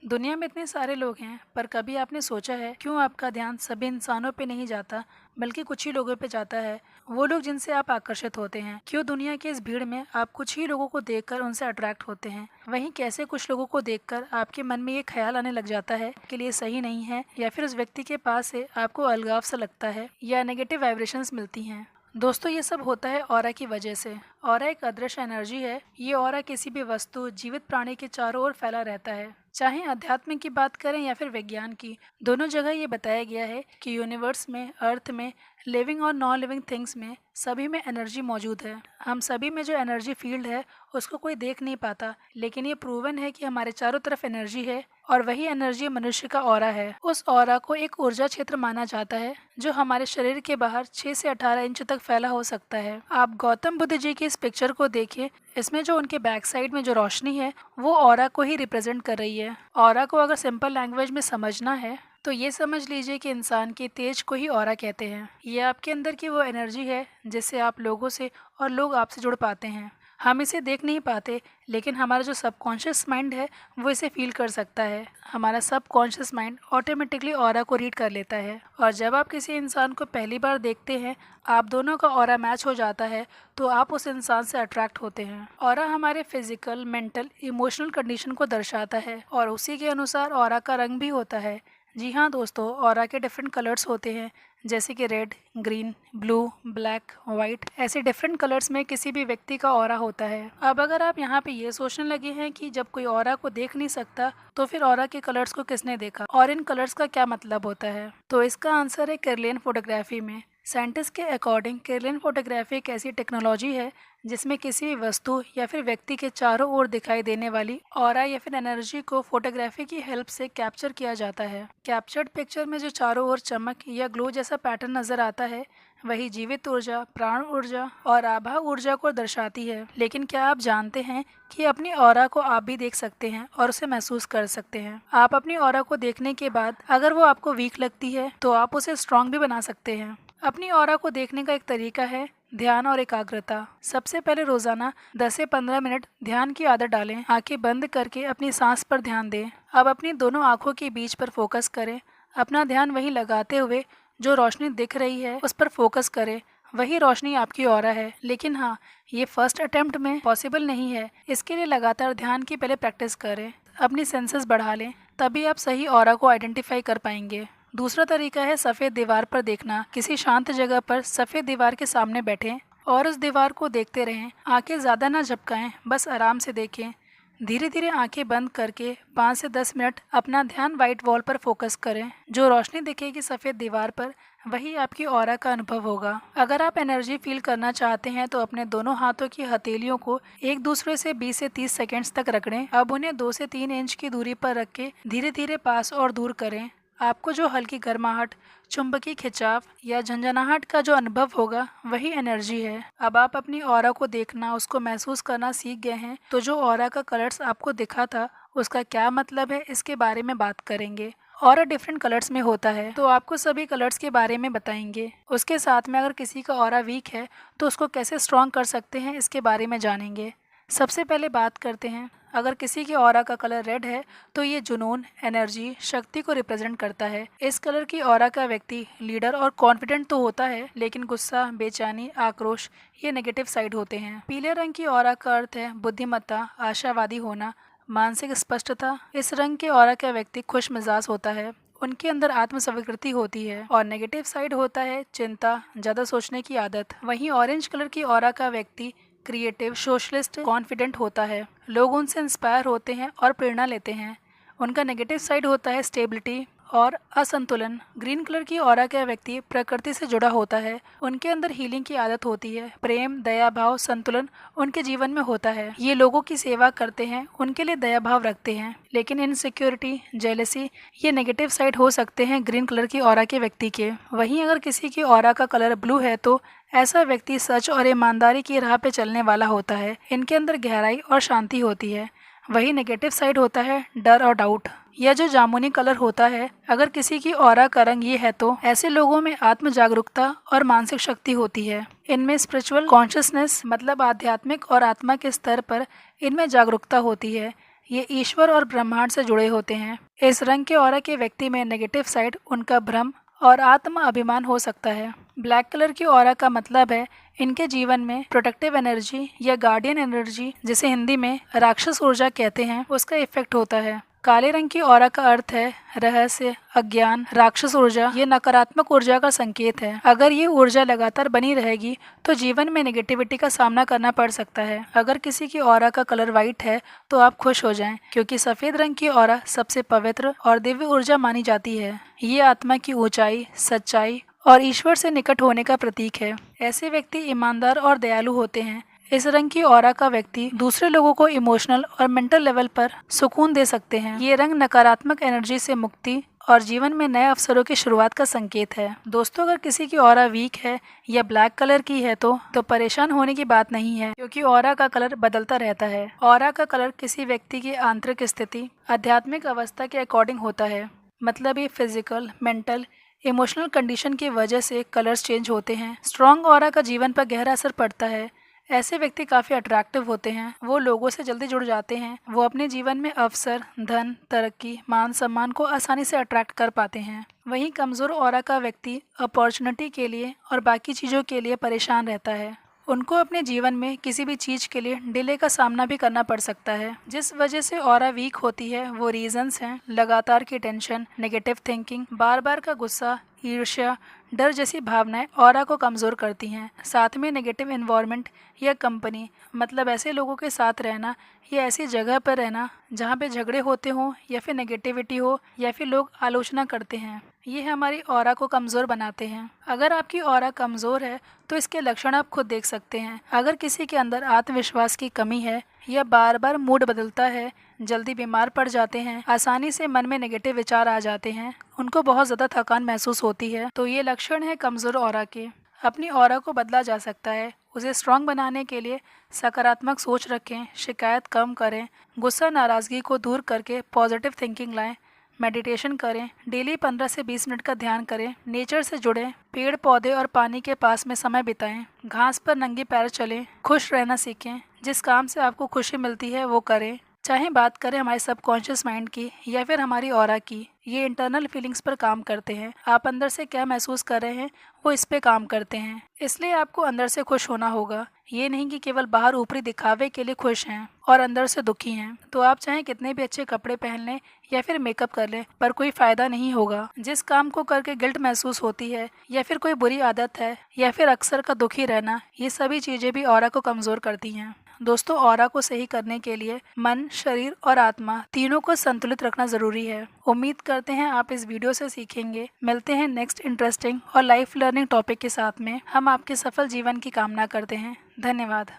दुनिया में इतने सारे लोग हैं, पर कभी आपने सोचा है क्यों आपका ध्यान सभी इंसानों पे नहीं जाता, बल्कि कुछ ही लोगों पे जाता है? वो लोग जिनसे आप आकर्षित होते हैं। क्यों दुनिया की इस भीड़ में आप कुछ ही लोगों को देखकर उनसे अट्रैक्ट होते हैं? वहीं कैसे कुछ लोगों को देखकर आपके मन में ये ख्याल आने लग जाता है कि ये सही नहीं है, या फिर उस व्यक्ति के पास से आपको अलगाव सा लगता है, या नेगेटिव वाइब्रेशंस मिलती हैं? दोस्तों, ये सब होता है ऑरा की वजह से। ऑरा एक अदृश्य एनर्जी है। ये ऑरा किसी भी वस्तु, जीवित प्राणी के चारों ओर फैला रहता है। चाहे अध्यात्म की बात करें या फिर विज्ञान की, दोनों जगह ये बताया गया है कि यूनिवर्स में, अर्थ में, लिविंग और नॉन लिविंग थिंग्स में, सभी में एनर्जी मौजूद है। हम सभी में जो एनर्जी फील्ड है उसको कोई देख नहीं पाता, लेकिन ये प्रूवन है कि हमारे चारों तरफ एनर्जी है, और वही एनर्जी मनुष्य का ऑरा है। उस ऑरा को एक ऊर्जा क्षेत्र माना जाता है, जो हमारे शरीर के बाहर 6 से 18 इंच तक फैला हो सकता है। आप गौतम बुद्ध जी की इस पिक्चर को देखिए। इसमें जो उनके बैक साइड में जो रोशनी है, वो ऑरा को ही रिप्रेजेंट कर रही है। ऑरा को अगर सिंपल लैंग्वेज में समझना है तो ये समझ लीजिए कि इंसान के तेज को ही ऑरा कहते हैं। ये आपके अंदर की वो एनर्जी है जिससे आप लोगों से और लोग आपसे जुड़ पाते हैं। हम इसे देख नहीं पाते, लेकिन हमारा जो सबकॉन्शियस माइंड है वो इसे फील कर सकता है। हमारा सबकॉन्शियस माइंड ऑटोमेटिकली ऑरा को रीड कर लेता है, और जब आप किसी इंसान को पहली बार देखते हैं, आप दोनों का ऑरा मैच हो जाता है, तो आप उस इंसान से अट्रैक्ट होते हैं। ऑरा हमारे फिजिकल, मेंटल, इमोशनल कंडीशन को दर्शाता है, और उसी के अनुसार ऑरा का रंग भी होता है। जी हाँ दोस्तों, ऑरा के डिफरेंट कलर्स होते हैं, जैसे कि red, green, blue, black, white. ऐसे डिफरेंट कलर्स में किसी भी व्यक्ति का ऑरा होता है। अब अगर आप यहाँ पे ये सोचने लगे हैं कि जब कोई ऑरा को देख नहीं सकता, तो फिर ऑरा के कलर्स को किसने देखा और इन कलर्स का क्या मतलब होता है, तो इसका आंसर है किरलियन फोटोग्राफी में। साइंटिस्ट के अकॉर्डिंग किरलियन फोटोग्राफी एक ऐसी टेक्नोलॉजी है जिसमें किसी भी वस्तु या फिर व्यक्ति के चारों ओर दिखाई देने वाली ऑरा या फिर एनर्जी को फोटोग्राफी की हेल्प से कैप्चर किया जाता है। कैप्चर्ड पिक्चर में जो चारों ओर चमक या ग्लो जैसा पैटर्न नजर आता है, वही जीवित ऊर्जा, प्राण ऊर्जा और आभा ऊर्जा को दर्शाती है। लेकिन क्या आप जानते हैं कि अपनी ऑरा को आप भी देख सकते हैं और उसे महसूस कर सकते हैं? आप अपनी ऑरा को देखने के बाद अगर वो आपको वीक लगती है, तो आप उसे स्ट्रांग भी बना सकते हैं। अपनी ऑरा को देखने का एक तरीका है ध्यान और एकाग्रता। सबसे पहले रोजाना 10 से 15 मिनट ध्यान की आदत डालें। आंखें बंद करके अपनी सांस पर ध्यान दें। अब अपनी दोनों आंखों के बीच पर फोकस करें। अपना ध्यान वहीं लगाते हुए जो रोशनी दिख रही है उस पर फोकस करें। वही रोशनी आपकी ऑरा है। लेकिन हाँ, ये फर्स्ट अटेम्प्ट में पॉसिबल नहीं है। इसके लिए लगातार ध्यान की पहले प्रैक्टिस करें, अपनी सेंसेस बढ़ा लें, तभी आप सही ऑरा को आइडेंटिफाई कर पाएंगे। दूसरा तरीका है सफ़ेद दीवार पर देखना। किसी शांत जगह पर सफ़ेद दीवार के सामने बैठें और उस दीवार को देखते रहें। आंखें ज़्यादा ना झपकाएं, बस आराम से देखें। धीरे धीरे आंखें बंद करके 5 से 10 मिनट अपना ध्यान वाइट वॉल पर फोकस करें। जो रोशनी दिखेगी सफ़ेद दीवार पर, वही आपकी ऑरा का अनुभव होगा। अगर आप एनर्जी फील करना चाहते हैं तो अपने दोनों हाथों की हथेलियों को एक दूसरे से 20 से 30 सेकेंड्स तक रगड़ें। अब उन्हें 2 से 3 इंच की दूरी पर रख के धीरे धीरे पास और दूर करें। आपको जो हल्की गर्माहट, चुंबकीय खिंचाव या झंझनाहट का जो अनुभव होगा, वही एनर्जी है। अब आप अपनी ऑरा को देखना, उसको महसूस करना सीख गए हैं, तो जो ऑरा का कलर्स आपको दिखा था, उसका क्या मतलब है, इसके बारे में बात करेंगे। ऑरा डिफरेंट कलर्स में होता है, तो आपको सभी कलर्स के बारे में बताएंगे। उसके साथ में अगर किसी का ऑरा वीक है तो उसको कैसे स्ट्रॉन्ग कर सकते हैं, इसके बारे में जानेंगे। सबसे पहले बात करते हैं, अगर किसी की ऑरा का कलर रेड है तो ये जुनून, एनर्जी, शक्ति को रिप्रेजेंट करता है। इस कलर की ऑरा का व्यक्ति लीडर और कॉन्फिडेंट तो होता है, लेकिन गुस्सा, बेचैनी, आक्रोश ये नेगेटिव साइड होते हैं। पीले रंग की ऑरा का अर्थ है बुद्धिमत्ता, आशावादी होना, मानसिक स्पष्टता। इस रंग के ऑरा का व्यक्ति खुश मिजाज होता है, उनके अंदर आत्मस्वीकृति होती है। और नेगेटिव साइड होता है चिंता, ज्यादा सोचने की आदत। वहीं ऑरेंज कलर की ऑरा का व्यक्ति क्रिएटिव, सोशलिस्ट, कॉन्फिडेंट होता है। लोग उनसे इंस्पायर होते हैं और प्रेरणा लेते हैं। उनका नेगेटिव साइड होता है स्टेबिलिटी और असंतुलन। ग्रीन कलर की ऑरा का व्यक्ति प्रकृति से जुड़ा होता है, उनके अंदर हीलिंग की आदत होती है। प्रेम, दया भाव, संतुलन उनके जीवन में होता है। ये लोगों की सेवा करते हैं, उनके लिए दया भाव रखते हैं। लेकिन इनसिक्योरिटी, जेलसी ये नेगेटिव साइड हो सकते हैं ग्रीन कलर की ऑरा के व्यक्ति के। वहीं अगर किसी की ऑरा का कलर ब्लू है तो ऐसा व्यक्ति सच और ईमानदारी की राह पे चलने वाला होता है। इनके अंदर गहराई और शांति होती है। वही नेगेटिव साइड होता है डर और डाउट। यह जो जामुनी कलर होता है, अगर किसी की ऑरा का रंग ये है तो ऐसे लोगों में आत्म जागरूकता और मानसिक शक्ति होती है। इनमें स्पिरिचुअल कॉन्शियसनेस मतलब आध्यात्मिक और आत्मा के स्तर पर इनमें जागरूकता होती है। ये ईश्वर और ब्रह्मांड से जुड़े होते हैं। इस रंग के ऑरा के व्यक्ति में नेगेटिव साइड उनका भ्रम और आत्म अभिमान हो सकता है। ब्लैक कलर की ऑरा का मतलब है इनके जीवन में प्रोटेक्टिव एनर्जी या गार्डियन एनर्जी, जिसे हिंदी में राक्षस ऊर्जा कहते हैं, उसका इफेक्ट होता है। काले रंग की ऑरा का अर्थ है रहस्य, अज्ञान, राक्षस ऊर्जा। ये नकारात्मक ऊर्जा का संकेत है। अगर ये ऊर्जा लगातार बनी रहेगी तो जीवन में नेगेटिविटी का सामना करना पड़ सकता है। अगर किसी की ऑरा का कलर व्हाइट है तो आप खुश हो जाएं, क्योंकि सफेद रंग की ऑरा सबसे पवित्र और दिव्य ऊर्जा मानी जाती है। ये आत्मा की ऊंचाई, सच्चाई और ईश्वर से निकट होने का प्रतीक है। ऐसे व्यक्ति ईमानदार और दयालु होते हैं। इस रंग की ऑरा का व्यक्ति दूसरे लोगों को इमोशनल और मेंटल लेवल पर सुकून दे सकते हैं। ये रंग नकारात्मक एनर्जी से मुक्ति और जीवन में नए अवसरों की शुरुआत का संकेत है। दोस्तों, अगर किसी की ऑरा वीक है या ब्लैक कलर की है तो परेशान होने की बात नहीं है, क्योंकि ऑरा का कलर बदलता रहता है। ऑरा का कलर किसी व्यक्ति की आंतरिक स्थिति, आध्यात्मिक अवस्था के अकॉर्डिंग होता है। मतलब ये फिजिकल, मेंटल, इमोशनल कंडीशन की वजह से कलर्स चेंज होते हैं। स्ट्रॉन्ग ऑरा का जीवन पर गहरा असर पड़ता है। ऐसे व्यक्ति काफ़ी अट्रैक्टिव होते हैं। वो लोगों से जल्दी जुड़ जाते हैं। वो अपने जीवन में अवसर, धन, तरक्की, मान सम्मान को आसानी से अट्रैक्ट कर पाते हैं। वहीं कमज़ोर ऑरा का व्यक्ति अपॉर्चुनिटी के लिए और बाकी चीज़ों के लिए परेशान रहता है। उनको अपने जीवन में किसी भी चीज़ के लिए डिले का सामना भी करना पड़ सकता है। जिस वजह से ऑरा वीक होती है वो रीजंस हैं लगातार की टेंशन, नेगेटिव थिंकिंग, बार बार का गुस्सा, ईर्ष्या, डर जैसी भावनाएं ऑरा को कमज़ोर करती हैं। साथ में नेगेटिव एनवायरनमेंट या कंपनी, मतलब ऐसे लोगों के साथ रहना या ऐसी जगह पर रहना जहाँ पे झगड़े होते हों या फिर नेगेटिविटी हो या फिर लोग आलोचना करते हैं, ये हमारी ऑरा को कमज़ोर बनाते हैं। अगर आपकी ऑरा कमज़ोर है तो इसके लक्षण आप खुद देख सकते हैं। अगर किसी के अंदर आत्मविश्वास की कमी है या बार बार मूड बदलता है, जल्दी बीमार पड़ जाते हैं, आसानी से मन में नेगेटिव विचार आ जाते हैं, उनको बहुत ज़्यादा थकान महसूस होती है, तो ये लक्षण है कमज़ोर ऑरा के। अपनी ऑरा को बदला जा सकता है। उसे स्ट्रॉन्ग बनाने के लिए सकारात्मक सोच रखें, शिकायत कम करें, गुस्सा नाराज़गी को दूर करके पॉजिटिव थिंकिंग लाएं, मेडिटेशन करें, डेली 15 से 20 मिनट का ध्यान करें, नेचर से जुड़ें, पेड़ पौधे और पानी के पास में समय बिताएं, घास पर नंगे पैर चलें, खुश रहना सीखें, जिस काम से आपको खुशी मिलती है वो करें। चाहे बात करें हमारे सबकॉन्शियस माइंड की या फिर हमारी ऑरा की, ये इंटरनल फीलिंग्स पर काम करते हैं। आप अंदर से क्या महसूस कर रहे हैं वो इस पे काम करते हैं। इसलिए आपको अंदर से खुश होना होगा, ये नहीं कि केवल बाहर ऊपरी दिखावे के लिए खुश हैं और अंदर से दुखी हैं। तो आप चाहे कितने भी अच्छे कपड़े पहन लें या फिर मेकअप कर लें, पर कोई फ़ायदा नहीं होगा। जिस काम को करके गिल्ट महसूस होती है या फिर कोई बुरी आदत है या फिर अक्सर का दुखी रहना, ये सभी चीज़ें भी ऑरा को कमज़ोर करती हैं। दोस्तों, ऑरा को सही करने के लिए मन, शरीर और आत्मा तीनों को संतुलित रखना ज़रूरी है। उम्मीद करते हैं आप इस वीडियो से सीखेंगे। मिलते हैं नेक्स्ट इंटरेस्टिंग और लाइफ लर्निंग टॉपिक के साथ में। हम आपके सफल जीवन की कामना करते हैं। धन्यवाद।